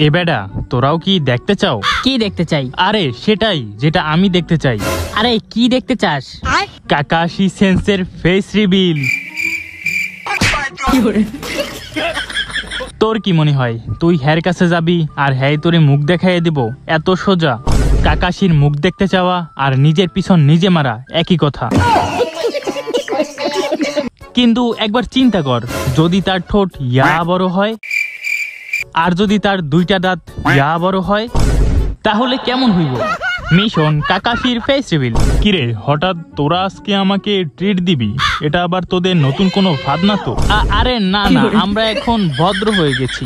এ বেডা, তোরাও কি দেখতে চাও? কি দেখতে চাই? আরে সেটাই যেটা আমি দেখতে চাই। আরে কি দেখতে চাস? কাকাশি সেন্সের ফেস রিভিল। তোর কি মনে হয় তুই হ্যার কাছে যাবি আর হ্যাঁ তোরে মুখ দেখাইয়ে দিব? এত সোজা? কাকাশির মুখ দেখতে চাওয়া আর নিজের পিছন নিজে মারা একই কথা। কিন্তু একবার চিন্তা কর, যদি তার ঠোঁট ইয়া বড় হয় আর যদি তার দুইটা দাঁত ইয়া বড় হয়, তাহলে কেমন হইব? মিশন কাকাশির ফেস রিভিল। কিরে, হঠাৎ তোরা আজকে আমাকে ট্রিট দিবি? এটা আবার তোদের নতুন কোনো ফাঁদ না তো? আরে না না, আমরা এখন ভদ্র হয়ে গেছি।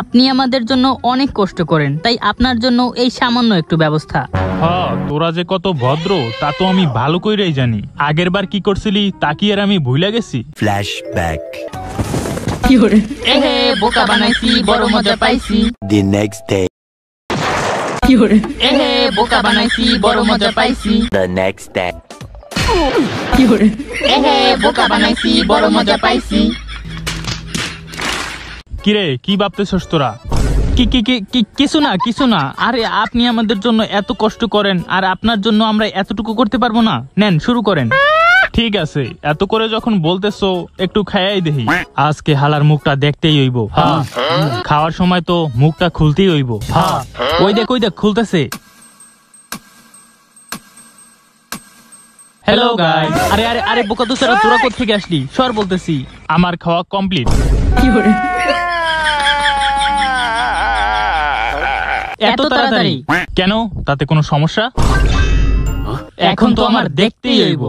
আপনি আমাদের জন্য অনেক কষ্ট করেন, তাই আপনার জন্য এই সামান্য একটু ব্যবস্থা। হ্যাঁ, তোরা যে কত ভদ্র তা তো আমি ভালো কইরাই জানি। আগের বার কি করছিলি তা কি আর আমি ভুলে গেছি? Flashback. এহে বোকা বানাইছি, বড় মজা পাইছি। The next day. এহে বোকা বানাইছি, বড় মজা পাইছি। The next day. এহে বোকা বানাইছি, বড় মজা পাইছি। কিরে, কি ভাবতেছস তোরা? কিছু না। আরে আপনি আমাদের জন্য এত কষ্ট করেন আর আপনার জন্য আমরা এতটুকু করতে পারবো না? নেন, শুরু করেন। ঠিক আছে, এত করে যখন বলতেছো একটু খাইয়াই দেখি। আজকে হালার মুখটা দেখতেই হইব। হ্যাঁ, খাওয়ার সময় তো মুখটা খুলতেই হইব। হ্যাঁ, ওই দেখ খুলতেছে। Hello guys. আরে আরে আরে বোকা দোস্তারা, তোরা কোথা থেকে আসলি? সর বলতেছি। আমার খাওয়া কমপ্লিট। এত তাড়াতাড়ি কেন? তাতে কোনো সমস্যা? এখন তো আমার দেখতেই হইব।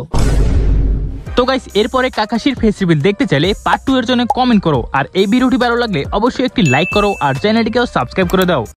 তো গাইস, এরপরে কাকাশির ফেস রিভিল দেখতে চাইলে পার্ট 2 এর জন্য কমেন্ট করো, আর এই ভিডিওটি ভালো লাগলে অবশ্যই একটি লাইক করো আর চ্যানেলটিকেও সাবস্ক্রাইব করে দাও।